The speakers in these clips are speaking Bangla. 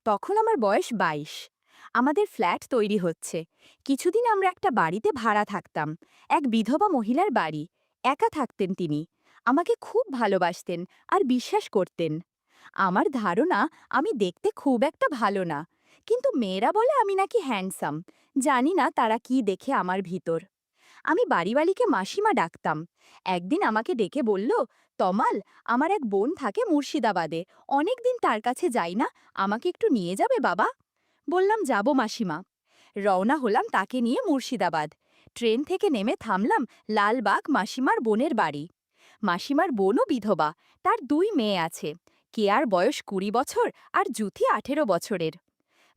তখন আমার বয়স ২২। আমাদের ফ্ল্যাট তৈরি হচ্ছে। কিছুদিন আমরা একটা বাড়িতে ভাড়া থাকতাম। এক বিধবা মহিলার বাড়ি। একা থাকতেন তিনি। আমাকে খুব ভালোবাসতেন আর বিশ্বাস করতেন। আমার ধারণা আমি দেখতে খুব একটা ভালো না। কিন্তু মেয়েরা বলে আমি নাকি হ্যান্ডসাম। জানি না তারা কি দেখে আমার ভিতর। আমি বাড়িওয়ালিকে মাসিমা ডাকতাম। একদিন আমাকে ডেকে বলল, তমাল, আমার এক বোন থাকে মুর্শিদাবাদে। অনেকদিন তার কাছে যাই না, আমাকে একটু নিয়ে যাবে বাবা? বললাম, যাব মাসিমা। রওনা হলাম তাকে নিয়ে মুর্শিদাবাদ। ট্রেন থেকে নেমে থামলাম লালবাগ মাসিমার বোনের বাড়ি। মাসিমার বোনও বিধবা, তার ২ মেয়ে আছে। কেয়ার বয়স ২০ বছর আর জুথি ১৮ বছরের।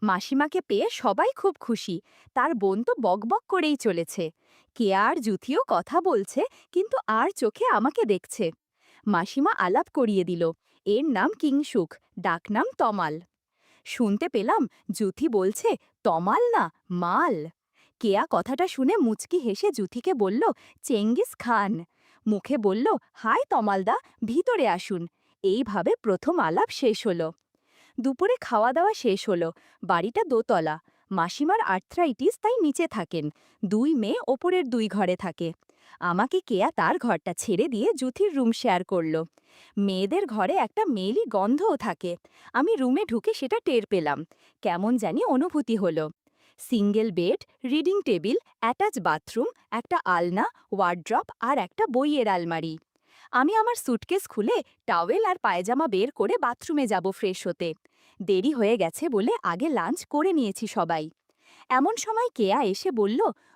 মাসিমাকে পেয়ে সবাই খুব খুশি। তার বোন তো বকবক করেই চলেছে। কেয়া আর জুথিও কথা বলছে, কিন্তু আর চোখে আমাকে দেখছে। মাসিমা আলাপ করিয়ে দিল, এর নাম কিংসুক, ডাকনাম তমাল। শুনতে পেলাম জুথি বলছে, তমাল না, মাল। কেয়া কথাটা শুনে মুচকি হেসে জুথিকে বলল, চেঙ্গিস খান। মুখে বলল, হাই তমালদা, ভিতরে আসুন। এইভাবে প্রথম আলাপ শেষ হলো। দুপুরে খাওয়া দাওয়া শেষ হলো। বাড়িটা দোতলা। মাসিমার আর্থ্রাইটিস, তাই নিচে থাকেন। ২ মেয়ে ওপরের ২ ঘরে থাকে। আমাকে কেয়া তার ঘরটা ছেড়ে দিয়ে জুথির রুম শেয়ার করল। মেয়েদের ঘরে একটা মেয়েলি গন্ধও থাকে। আমি রুমে ঢুকে সেটা টের পেলাম। কেমন জানি অনুভূতি হলো। Single bed, reading table, attach bathroom, একটা আলনা, ওয়ার্ড্রপ আর একটা বইয়ের আলমারি। আমি আমার সুটকেস খুলে টাওয়েল আর পায়জামা বের করে বাথরুমে যাব ফ্রেশ হতে। দেরি হয়ে গেছে বলে আগে লাঞ্চ করে নিয়েছি সবাই। এমন সময় কেয়া এসে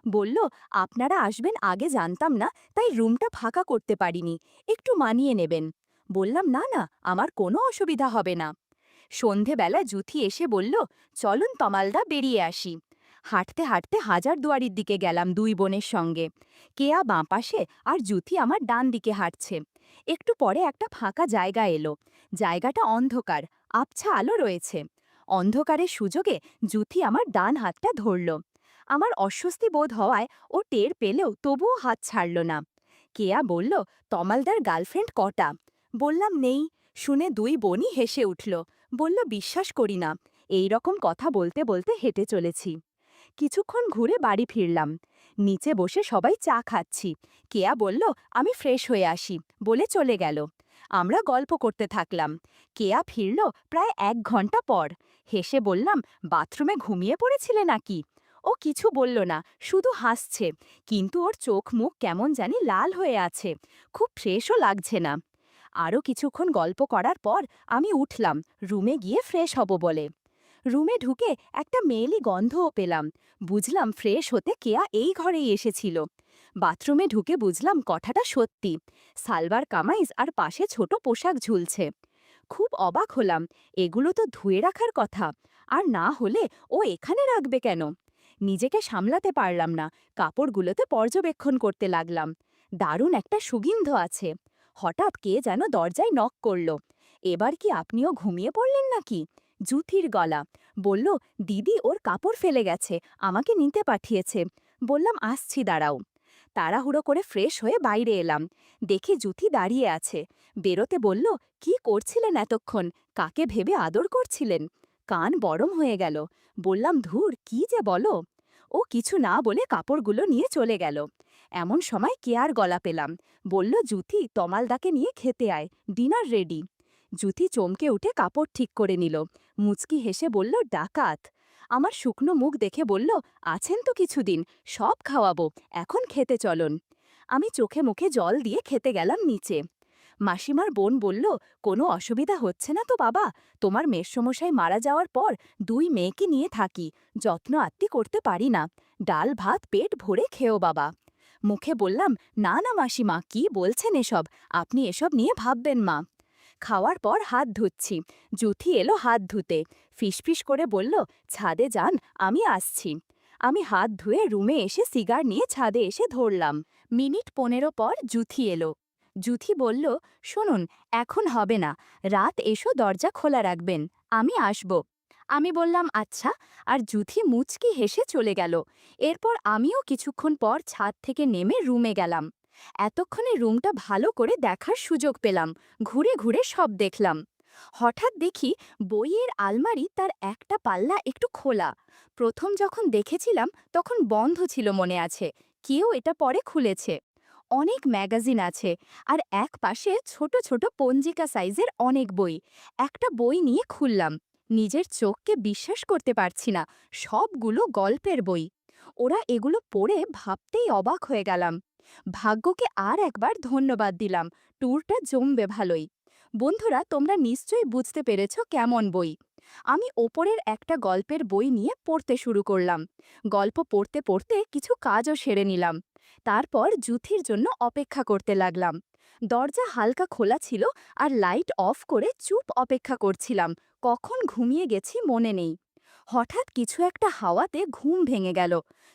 বলল, আপনারা আসবেন আগে জানতাম না, তাই রুমটা ফাঁকা করতে পারিনি, একটু মানিয়ে নেবেন। বললাম, না না, আমার কোনো অসুবিধা হবে না। সন্ধেবেলা জুথি এসে বলল, চলুন তমালদা, বেরিয়ে আসি। হাঁটতে হাঁটতে হাজারদুয়ারির দিকে গেলাম ২ বোনের সঙ্গে। কেয়া বাঁ পাশে আর জুথি আমার ডান দিকে হাঁটছে। একটু পরে একটা ফাঁকা জায়গা এলো। জায়গাটা অন্ধকার, আবছা আলো রয়েছে। অন্ধকারের সুযোগে জুথি আমার ডান হাতটা ধরল। আমার অস্বস্তি বোধ হওয়ায় ও টের পেলেও তবুও হাত ছাড়ল না। কেয়া বলল, তমালদার গার্লফ্রেন্ড কটা? বললাম, নেই। শুনে ২ বোনই হেসে উঠল। বলল, বিশ্বাস করি না। এই রকম কথা বলতে বলতে হেঁটে চলেছি। কিছুক্ষণ ঘুরে বাড়ি ফিরলাম। নিচে বসে সবাই চা খাচ্ছি। কেয়া বলল, আমি ফ্রেশ হয়ে আসি, বলে চলে গেল। আমরা গল্প করতে থাকলাম। কেয়া ফিরল প্রায় ১ ঘন্টা পর। হেসে বললাম, বাথরুমে ঘুমিয়ে পড়েছিলে নাকি? ও কিছু বলল না, শুধু হাসছে। কিন্তু ওর চোখ মুখ কেমন জানি লাল হয়ে আছে। খুব ফ্রেশও লাগছে না। আরও কিছুক্ষণ গল্প করার পর আমি উঠলাম রুমে গিয়ে ফ্রেশ হব বলে। রুমে ঢুকে একটা মেয়েলি গন্ধও পেলাম। বুঝলাম ফ্রেশ হতে কেয়া এই ঘরেই এসেছিল। বাথরুমে ঢুকে বুঝলাম কথাটা সত্যি। সালবার কামাইজ আর পাশে ছোট পোশাক ঝুলছে। খুব অবাক হলাম, এগুলো তো ধুয়ে রাখার কথা। আর না হলে ও এখানে রাখবে কেন? নিজেকে সামলাতে পারলাম না, কাপড়গুলোতে পর্যবেক্ষণ করতে লাগলাম। দারুণ একটা সুগন্ধ আছে। হঠাৎ কে যেন দরজায় নক করল। এবার কি আপনিও ঘুমিয়ে পড়লেন নাকি? জুথির গলা। বলল, দিদি ওর কাপড় ফেলে গেছে, আমাকে নিতে পাঠিয়েছে। বললাম, আসছি, দাঁড়াও। তাড়াহুড়ো করে ফ্রেশ হয়ে বাইরে এলাম। দেখি জুথি দাঁড়িয়ে আছে। বেরোতে বলল, কি করছিলেন এতক্ষণ? কাকে ভেবে আদর করছিলেন? কান গরম হয়ে গেল। বললাম, ধুর, কি যে বলো। ও কিছু না বলে কাপড়গুলো নিয়ে চলে গেল। এমন সময় কেয়ার গলা পেলাম। বলল, জুথি, তমালদাকে নিয়ে খেতে আয়, ডিনার রেডি। জুথি চমকে উঠে কাপড় ঠিক করে নিল। মুচকি হেসে বলল, ডাকাত। আমার শুকনো মুখ দেখে বলল, আছেন তো কিছুদিন, সব খাওয়াবো, এখন খেতে চলুন। আমি চোখে মুখে জল দিয়ে খেতে গেলাম নিচে। মাসিমার বোন বলল, কোনো অসুবিধা হচ্ছে না তো বাবা? তোমার মেসমশাই মারা যাওয়ার পর ২ মেয়েকে নিয়ে থাকি, যত্ন আত্তি করতে পারি না। ডাল ভাত পেট ভরে খেও বাবা। মুখে বললাম, না না মাসিমা, কি বলছেন এসব? আপনি এসব নিয়ে ভাববেন মা। খাওয়ার পর হাত ধুচ্ছি। জুথি এলো হাত ধুতে। ফিসফিস করে বলল, ছাদে যান, আমি আসছি। আমি হাত ধুয়ে রুমে এসে সিগার নিয়ে ছাদে এসে ধরলাম। মিনিট ১৫ পর জুথি এলো। জুথি বলল, শুনুন, এখন হবে না, রাত এসো, দরজা খোলা রাখবেন, আমি আসব। আমি বললাম, আচ্ছা, আর জুথি মুচকি হেসে চলে গেল। এরপর আমিও কিছুক্ষণ পর ছাদ থেকে নেমে রুমে গেলাম। এতক্ষণে রুমটা ভালো করে দেখার সুযোগ পেলাম। ঘুরে ঘুরে সব দেখলাম। হঠাৎ দেখি বইয়ের আলমারি তার একটা পাল্লা একটু খোলা। প্রথম যখন দেখেছিলাম তখন বন্ধ ছিল মনে আছে, কেউ এটা পরে খুলেছে। অনেক ম্যাগাজিন আছে, আর এক পাশে ছোট ছোট পঞ্জিকা সাইজের অনেক বই। একটা বই নিয়ে খুললাম, নিজের চোখকে বিশ্বাস করতে পারছি না, সবগুলো গল্পের বই। ওরা এগুলো পড়ে ভাবতেই অবাক হয়ে গেলাম। ভাগ্যকে আর একবার ধন্যবাদ দিলাম, ট্যুরটা জমবে ভালোই। বন্ধুরা, তোমরা নিশ্চয়ই বুঝতে পেরেছ কেমন বই। আমি ওপরের একটা গল্পের বই নিয়ে পড়তে শুরু করলাম। গল্প পড়তে পড়তে কিছু কাজও সেরে নিলাম। তারপর জুথির জন্য অপেক্ষা করতে লাগলাম। দরজা হালকা খোলা ছিল, আর লাইট অফ করে চুপ অপেক্ষা করছিলাম। কখন ঘুমিয়ে গেছি মনে নেই। হঠাৎ কিছু একটা হাওয়াতে ঘুম ভেঙে গেল।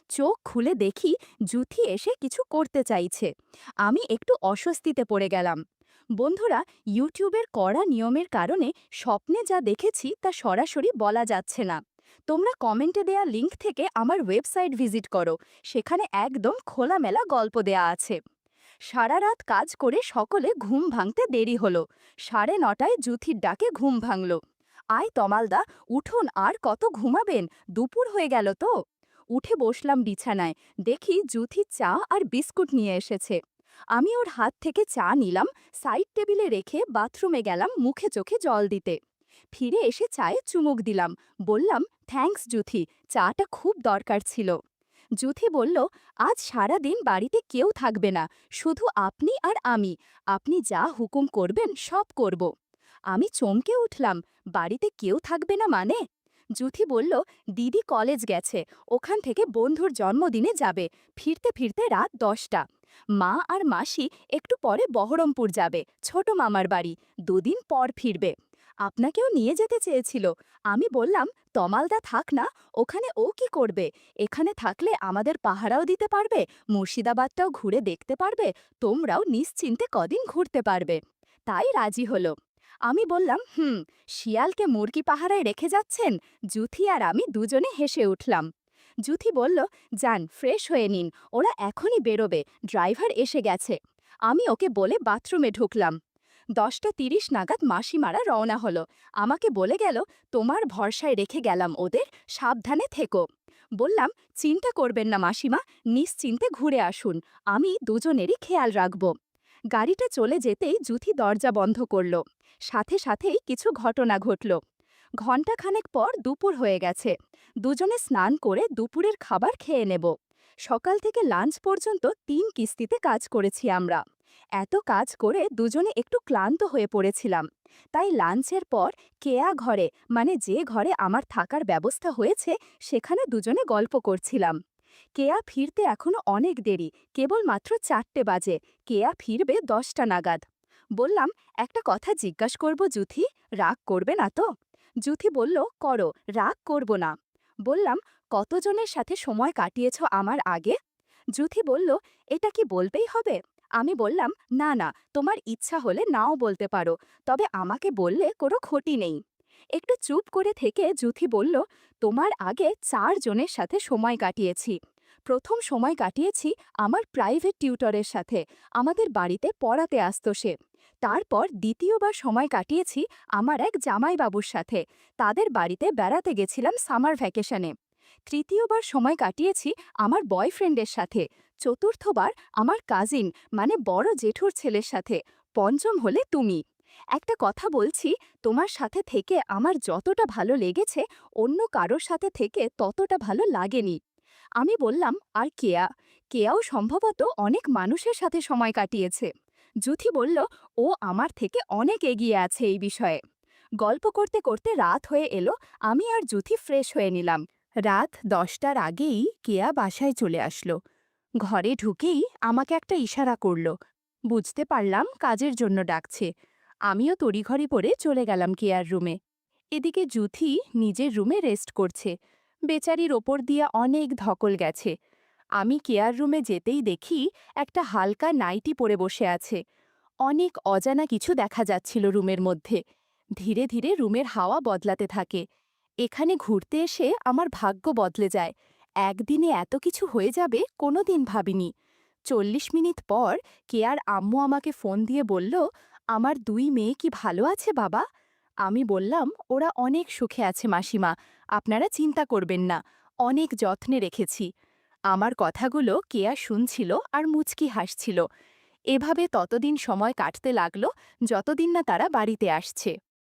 চোখ খুলে দেখি জুথি এসে কিছু করতে চাইছে। আমি একটু অস্বস্তিতে পড়ে গেলাম। বন্ধুরা, ইউটিউবের কড়া নিয়মের কারণে স্বপ্নে যা দেখেছি তা সরাসরি বলা যাচ্ছে না। তোমরা কমেন্টে দেয়া লিংক থেকে আমার ওয়েবসাইট ভিজিট করো, সেখানে একদম খোলামেলা গল্প দেয়া আছে। সারা রাত কাজ করে সকলে ঘুম ভাঙতে দেরি হলো। 9:30টায় জুথির ডাকে ঘুম ভাঙল। আয় তমালদা, উঠুন, আর কত ঘুমাবেন, দুপুর হয়ে গেল তো। উঠে বসলাম বিছানায়, দেখি জুথি চা আর বিস্কুট নিয়ে এসেছে। আমি ওর হাত থেকে চা নিলাম, সাইড টেবিলে রেখে বাথরুমে গেলাম মুখে চোখে জল দিতে। ফিরে এসে চায়ে চুমুক দিলাম, বললাম, থ্যাঙ্কস জুথি, চাটা খুব দরকার ছিল। জুথি বলল, আজ সারা দিন বাড়িতে কেউ থাকবে না, শুধু আপনি আর আমি। আপনি যা হুকুম করবেন সব করব। আমি চমকে উঠলাম, বাড়িতে কেউ থাকবে না মানে? জুথি বলল, দিদি কলেজ গেছে, ওখান থেকে বন্ধুর জন্মদিনে যাবে, ফিরতে ফিরতে রাত 10টা। মা আর মাসি একটু পরে বহরমপুর যাবে, ছোট মামার বাড়ি, 2 দিন পর ফিরবে। আপনাকেও নিয়ে যেতে চেয়েছিল। আমি বললাম, তমালদা থাক না, ওখানে ও কি করবে? এখানে থাকলে আমাদের পাহারাও দিতে পারবে, মুর্শিদাবাদটাও ঘুরে দেখতে পারবে, তোমরাও নিশ্চিন্তে কদিন ঘুরতে পারবে। তাই রাজি হলো। আমি বললাম, শিয়ালকে মুরগি পাহারায় রেখে যাচ্ছেন? জুথি আর আমি দুজনে হেসে উঠলাম। জুথি বলল, যান ফ্রেশ হয়ে নিন, ওরা এখনই বেরোবে, ড্রাইভার এসে গেছে। আমি ওকে বলে বাথরুমে ঢুকলাম। 10টা 30 নাগাদ মাসিমারা রওনা হলো। আমাকে বলে গেল, তোমার ভরসায় রেখে গেলাম ওদের, সাবধানে থেকো। বললাম, চিন্তা করবেন না মাসিমা, নিশ্চিন্তে ঘুরে আসুন, আমি দুজনেরই খেয়াল রাখব। গাড়িটা চলে যেতেই জুথি দরজা বন্ধ করল। সাথে সাথেই কিছু ঘটনা ঘটল। ঘণ্টাখানেক পর দুপুর হয়ে গেছে। দুজনে স্নান করে দুপুরের খাবার খেয়ে নেব। সকাল থেকে লাঞ্চ পর্যন্ত 3 কিস্তিতে কাজ করেছি আমরা। এত কাজ করে দুজনে একটু ক্লান্ত হয়ে পড়েছিলাম। তাই লাঞ্চের পর কেয়া ঘরে, মানে যে ঘরে আমার থাকার ব্যবস্থা হয়েছে, সেখানে দুজনে গল্প করছিলাম। কেয়া ফিরতে এখনো অনেক দেরি, কেবলমাত্র 4টে বাজে। কেয়া ফিরবে 10টা নাগাদ। বললাম, একটা কথা জিজ্ঞাসা করব জুথি, রাগ করবে না তো? জুথি বলল, করো, রাগ করব না। বললাম, কতজনের সাথে সময় কাটিয়েছ আমার আগে? জুথি বলল, এটা কি বলবেই হবে? আমি বললাম, না না, তোমার ইচ্ছা হলে নাও বলতে পারো, তবে আমাকে বললে কোনো ক্ষতি নেই। একটু চুপ করে থেকে জুথি বলল, তোমার আগে 4 জনের সাথে সময় কাটিয়েছি। প্রথম সময় কাটিয়েছি আমার প্রাইভেট টিউটরের সাথে, আমাদের বাড়িতে পড়াতে আসতো সে। তারপর দ্বিতীয়বার সময় কাটিয়েছি আমার এক জামাইবাবুর সাথে, তাদের বাড়িতে বেড়াতে গেছিলাম সামার ভ্যাকেশনে। তৃতীয়বার সময় কাটিয়েছি আমার বয়ফ্রেন্ডের সাথে। চতুর্থবার আমার কাজিন, মানে বড় জেঠুর ছেলের সাথে। পঞ্চম হলে তুমি। একটা কথা বলছি, তোমার সাথে থেকে আমার যতটা ভালো লেগেছে, অন্য কারোর সাথে থেকে ততটা ভালো লাগেনি। আমি বললাম, আর কেয়া? কেয়াও সম্ভবত অনেক মানুষের সাথে সময় কাটিয়েছে। জুথি বলল, ও আমার থেকে অনেক এগিয়ে আছে এই বিষয়ে। গল্প করতে করতে রাত হয়ে এলো, আমি আর জুথি ফ্রেশ হয়ে নিলাম। রাত 10টার আগেই কেয়া বাসায় চলে আসলো। ঘরে ঢুকেই আমাকে একটা ইশারা করল। বুঝতে পারলাম কাজের জন্য ডাকছে। আমিও তড়িঘড়ি পরে চলে গেলাম কেয়ার রুমে। এদিকে জুথি নিজের রুমে রেস্ট করছে। বেচারির ওপর দিয়ে অনেক ধকল গেছে। আমি কেয়ার রুমে যেতেই দেখি একটা হালকা নাইটি পরে বসে আছে। অনেক অজানা কিছু দেখা যাচ্ছিল রুমের মধ্যে। ধীরে ধীরে রুমের হাওয়া বদলাতে থাকে। এখানে ঘুরতে এসে আমার ভাগ্য বদলে যায়। একদিনে এত কিছু হয়ে যাবে কোনোদিন ভাবিনি। 40 মিনিট পর কেয়ার আম্মু আমাকে ফোন দিয়ে বলল, আমার 2 মেয়ে কি ভালো আছে বাবা? আমি বললাম, ওরা অনেক সুখে আছে মাসিমা, আপনারা চিন্তা করবেন না, অনেক যত্নে রেখেছি। আমার কথাগুলো কেয়া শুনছিল আর মুচকি হাসছিল। এভাবে ততদিন সময় কাটতে লাগলো যতদিন না তারা বাড়িতে আসছে।